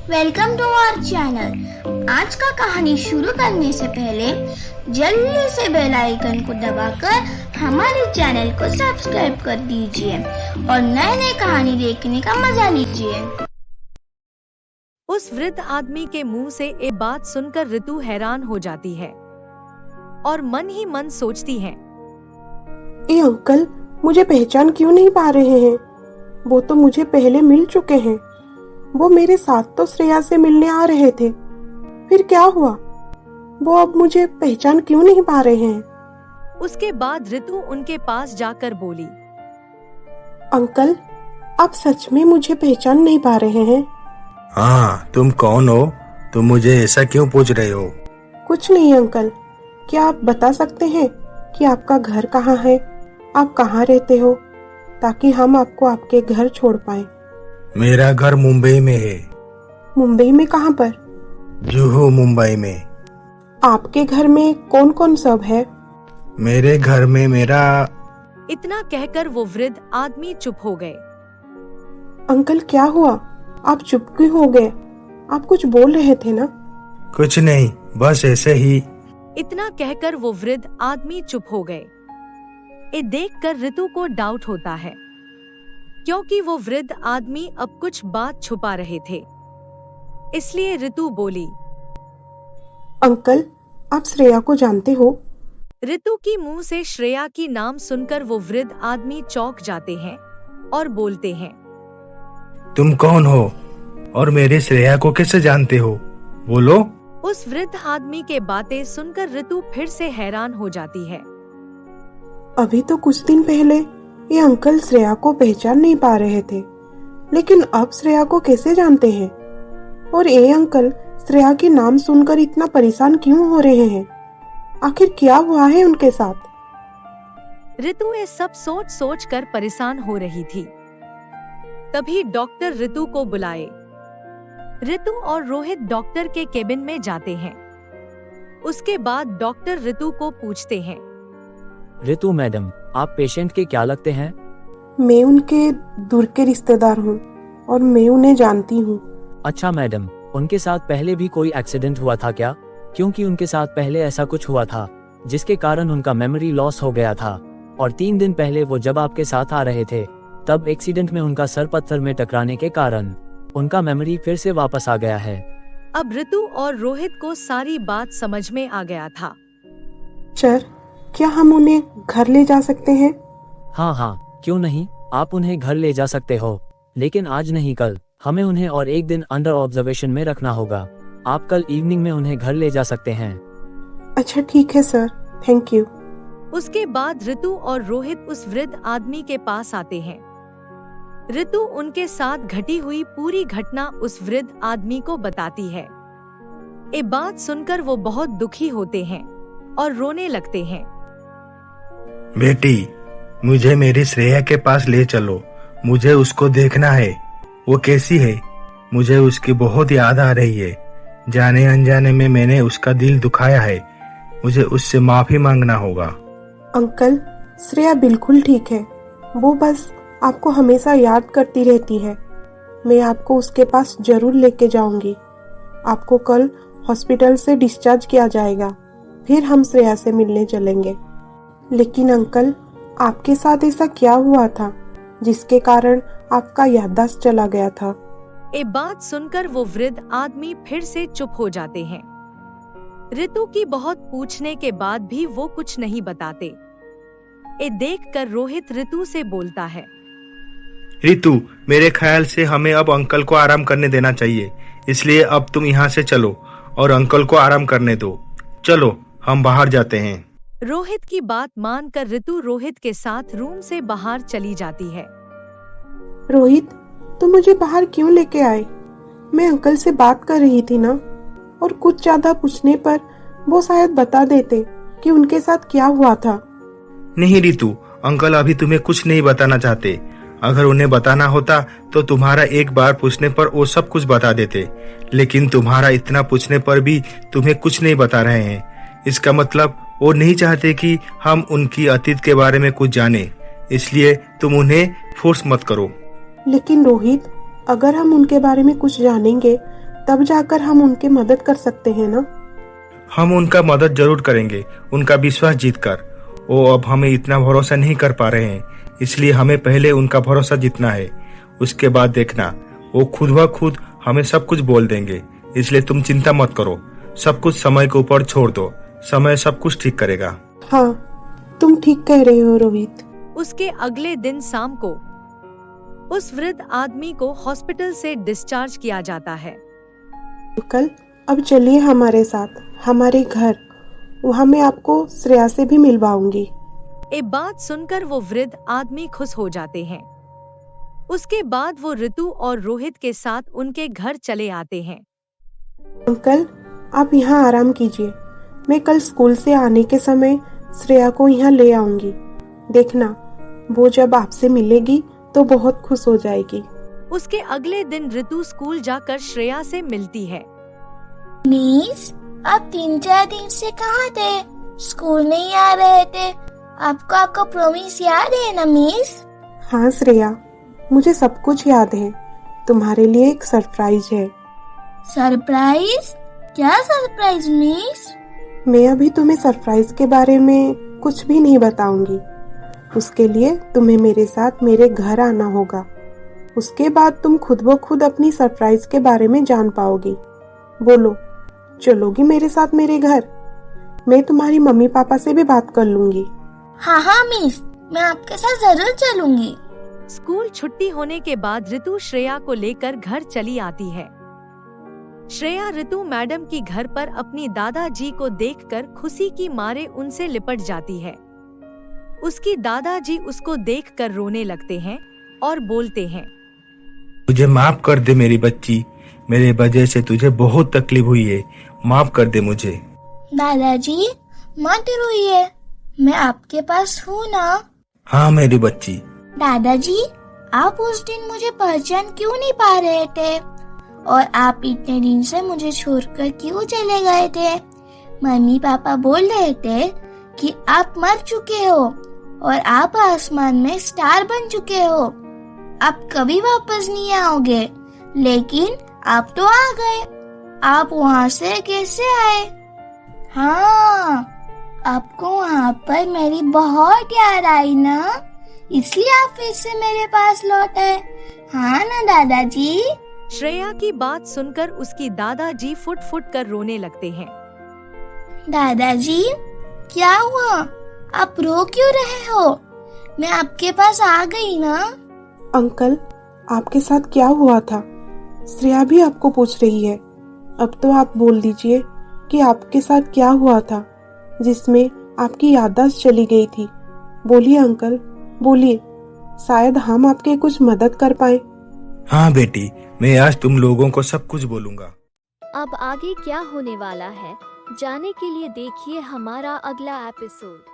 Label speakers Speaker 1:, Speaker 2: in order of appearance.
Speaker 1: Welcome to our channel. आज का कहानी शुरू करने से पहले जल्दी से बेल आइकन को दबाकर हमारे चैनल को सब्सक्राइब कर दीजिए और नए नए कहानी देखने का मजा लीजिए।
Speaker 2: उस वृद्ध आदमी के मुंह से ये बात सुनकर ऋतु हैरान हो जाती है और मन ही मन सोचती है,
Speaker 3: ए अंकल, मुझे पहचान क्यों नहीं पा रहे हैं? वो तो मुझे पहले मिल चुके हैं। वो मेरे साथ तो श्रेया से मिलने आ रहे थे, फिर क्या हुआ? वो अब मुझे पहचान क्यों नहीं पा रहे हैं?
Speaker 2: उसके बाद ऋतु उनके पास जाकर बोली,
Speaker 3: अंकल, आप सच में मुझे पहचान नहीं पा रहे हैं?
Speaker 4: हाँ, तुम कौन हो? तुम मुझे ऐसा क्यों पूछ रहे हो?
Speaker 3: कुछ नहीं अंकल, क्या आप बता सकते हैं कि आपका घर कहाँ है? आप कहाँ रहते हो, ताकि हम आपको आपके घर छोड़ पाए।
Speaker 4: मेरा घर मुंबई में है।
Speaker 3: मुंबई में कहाँ पर?
Speaker 4: जुहू मुंबई में।
Speaker 3: आपके घर में कौन कौन सब है?
Speaker 4: मेरे घर में मेरा।
Speaker 2: इतना कहकर वो वृद्ध आदमी चुप हो गए।
Speaker 3: अंकल, क्या हुआ? आप चुप क्यों हो गए? आप कुछ बोल रहे थे ना?
Speaker 4: कुछ नहीं, बस ऐसे ही।
Speaker 2: इतना कहकर वो वृद्ध आदमी चुप हो गए। ये देखकर ऋतु को डाउट होता है, क्योंकि वो वृद्ध आदमी अब कुछ बात छुपा रहे थे। इसलिए ऋतु बोली,
Speaker 3: अंकल, आप श्रेया को जानते हो?
Speaker 2: ऋतु की मुंह से श्रेया की नाम सुनकर वो वृद्ध आदमी चौंक जाते हैं और बोलते हैं,
Speaker 4: तुम कौन हो और मेरे श्रेया को कैसे जानते हो? बोलो।
Speaker 2: उस वृद्ध आदमी के बातें सुनकर ऋतु फिर से हैरान हो जाती है।
Speaker 3: अभी तो कुछ दिन पहले ये अंकल श्रेया को पहचान नहीं पा रहे थे, लेकिन अब श्रेया को कैसे जानते हैं? और ये अंकल श्रेया के नाम सुनकर इतना परेशान क्यों हो रहे हैं? आखिर क्या हुआ है उनके साथ?
Speaker 2: ऋतु ये सब सोच सोच कर परेशान हो रही थी। तभी डॉक्टर ऋतु को बुलाए। ऋतु और रोहित डॉक्टर के केबिन में जाते हैं। उसके बाद डॉक्टर ऋतु को पूछते हैं,
Speaker 5: ऋतु मैडम, आप पेशेंट के क्या लगते हैं?
Speaker 3: मैं उनके दूर के रिश्तेदार हूँ और मैं उन्हें जानती हूँ।
Speaker 5: अच्छा मैडम, उनके साथ पहले भी कोई एक्सीडेंट हुआ था क्या? क्योंकि उनके साथ पहले ऐसा कुछ हुआ था जिसके कारण उनका मेमोरी लॉस हो गया था, और 3 दिन पहले वो जब आपके साथ आ रहे थे तब एक्सीडेंट में उनका सर पत्थर में टकराने के कारण उनका मेमोरी फिर से वापस आ गया है।
Speaker 2: अब ऋतु और रोहित को सारी बात समझ में आ गया था।
Speaker 3: सर, क्या हम उन्हें घर ले जा सकते हैं?
Speaker 5: हाँ, क्यों नहीं, आप उन्हें घर ले जा सकते हो, लेकिन आज नहीं कल। हमें उन्हें और एक दिन अंडर ऑब्जर्वेशन में रखना होगा। आप कल इवनिंग में उन्हें घर ले जा सकते हैं।
Speaker 3: अच्छा ठीक है सर, थैंक यू।
Speaker 2: उसके बाद ऋतु और रोहित उस वृद्ध आदमी के पास आते हैं। ऋतु उनके साथ घटी हुई पूरी घटना उस वृद्ध आदमी को बताती है। ये बात सुनकर वो बहुत दुखी होते हैं और रोने लगते हैं।
Speaker 4: बेटी, मुझे मेरी श्रेया के पास ले चलो। मुझे उसको देखना है। वो कैसी है? मुझे उसकी बहुत याद आ रही है। जाने अनजाने में मैंने उसका दिल दुखाया है। मुझे उससे माफी मांगना होगा।
Speaker 3: अंकल, श्रेया बिल्कुल ठीक है। वो बस आपको हमेशा याद करती रहती है। मैं आपको उसके पास जरूर लेके जाऊंगी। आपको कल हॉस्पिटल से डिस्चार्ज किया जाएगा, फिर हम श्रेया से मिलने चलेंगे। लेकिन अंकल, आपके साथ ऐसा क्या हुआ था जिसके कारण आपका याददाश्त चला गया था?
Speaker 2: ये बात सुनकर वो वृद्ध आदमी फिर से चुप हो जाते हैं। ऋतु की बहुत पूछने के बाद भी वो कुछ नहीं बताते। ये देखकर रोहित ऋतु से बोलता है,
Speaker 4: रितु, मेरे ख्याल से हमें अब अंकल को आराम करने देना चाहिए। इसलिए अब तुम यहाँ से चलो और अंकल को आराम करने दो। चलो, हम बाहर जाते हैं।
Speaker 2: रोहित की बात मानकर ऋतु रोहित के साथ रूम से बाहर चली जाती है।
Speaker 3: रोहित, तुम मुझे बाहर क्यों लेके आए? मैं अंकल से बात कर रही थी ना, और कुछ ज्यादा पूछने पर वो शायद बता देते कि उनके साथ क्या हुआ था।
Speaker 4: नहीं रितु, अंकल अभी तुम्हें कुछ नहीं बताना चाहते। अगर उन्हें बताना होता तो तुम्हारा एक बार पूछने पर वो सब कुछ बता देते, लेकिन तुम्हारा इतना पूछने पर भी तुम्हें कुछ नहीं बता रहे हैं। इसका मतलब वो नहीं चाहते कि हम उनकी अतीत के बारे में कुछ जाने, इसलिए तुम उन्हें फोर्स मत करो।
Speaker 3: लेकिन रोहित, अगर हम उनके बारे में कुछ जानेंगे तब जाकर हम उनकी मदद कर सकते हैं ना।
Speaker 4: हम उनका मदद जरूर करेंगे, उनका विश्वास जीतकर। वो अब हमें इतना भरोसा नहीं कर पा रहे हैं, इसलिए हमें पहले उनका भरोसा जीतना है। उसके बाद देखना, वो खुद ब खुद हमें सब कुछ बोल देंगे। इसलिए तुम चिंता मत करो, सब कुछ समय के ऊपर छोड़ दो, समय सब कुछ ठीक करेगा।
Speaker 3: हाँ, तुम ठीक कह रहे हो रोहित।
Speaker 2: उसके अगले दिन शाम को उस वृद्ध आदमी को हॉस्पिटल से डिस्चार्ज किया जाता है।
Speaker 3: अंकल, अब चलिए हमारे साथ हमारे घर, वहाँ मैं आपको श्रेया से भी मिलवाऊंगी।
Speaker 2: ये बात सुनकर वो वृद्ध आदमी खुश हो जाते हैं। उसके बाद वो ऋतु और रोहित के साथ उनके घर चले आते हैं।
Speaker 3: अंकल, आप यहाँ आराम कीजिए, मैं कल स्कूल से आने के समय श्रेया को यहाँ ले आऊंगी। देखना, वो जब आपसे मिलेगी तो बहुत खुश हो जाएगी।
Speaker 2: उसके अगले दिन ऋतु स्कूल जाकर श्रेया से मिलती है।
Speaker 1: मिस, आप 3-4 दिन से कहाँ थे? स्कूल नहीं आ रहे थे। आपको आपका प्रॉमिस याद है ना मिस?
Speaker 3: हाँ श्रेया, मुझे सब कुछ याद है। तुम्हारे लिए एक सरप्राइज है।
Speaker 1: सरप्राइज? क्या सरप्राइज मिस?
Speaker 3: मैं अभी तुम्हें सरप्राइज के बारे में कुछ भी नहीं बताऊंगी। उसके लिए तुम्हें मेरे साथ मेरे घर आना होगा। उसके बाद तुम खुद ब खुद अपनी सरप्राइज के बारे में जान पाओगी। बोलो, चलोगी मेरे साथ मेरे घर? मैं तुम्हारी मम्मी पापा से भी बात कर लूंगी।
Speaker 1: हाँ मिस, मैं आपके साथ जरूर चलूंगी।
Speaker 2: स्कूल छुट्टी होने के बाद ऋतु श्रेया को लेकर घर चली आती है। श्रेया ऋतु मैडम की घर पर अपनी दादाजी को देखकर खुशी की मारे उनसे लिपट जाती है। उसकी दादाजी उसको देखकर रोने लगते हैं और बोलते हैं,
Speaker 4: मुझे माफ कर दे मेरी बच्ची, मेरे वजह से तुझे बहुत तकलीफ हुई है, माफ कर दे मुझे।
Speaker 1: दादाजी मत रोइए, मैं आपके पास हूँ ना।
Speaker 4: हाँ मेरी बच्ची।
Speaker 1: दादाजी, आप उस दिन मुझे पहचान क्यों नहीं पा रहे थे? और आप इतने दिन से मुझे छोड़कर क्यों चले गए थे? मम्मी पापा बोल रहे थे कि आप मर चुके हो और आप आसमान में स्टार बन चुके हो, आप कभी वापस नहीं आओगे। लेकिन आप तो आ गए। आप वहाँ से कैसे आए? हाँ, आपको वहाँ पर मेरी बहुत याद आई ना, इसलिए आप फिर से मेरे पास लौटे। हाँ ना दादाजी?
Speaker 2: श्रेया की बात सुनकर उसकी दादाजी फुट फुट कर रोने लगते हैं।
Speaker 1: दादाजी, क्या हुआ? आप रो क्यों रहे हो? मैं आपके पास आ गई ना।
Speaker 3: अंकल, आपके साथ क्या हुआ था? श्रेया भी आपको पूछ रही है। अब तो आप बोल दीजिए कि आपके साथ क्या हुआ था जिसमें आपकी याददाश्त चली गई थी। बोलिए अंकल, बोलिए, शायद हम आपके कुछ मदद कर पाए।
Speaker 4: हाँ बेटी, मैं आज तुम लोगों को सब कुछ बोलूँगा।
Speaker 6: अब आगे क्या होने वाला है जानने के लिए देखिए हमारा अगला एपिसोड।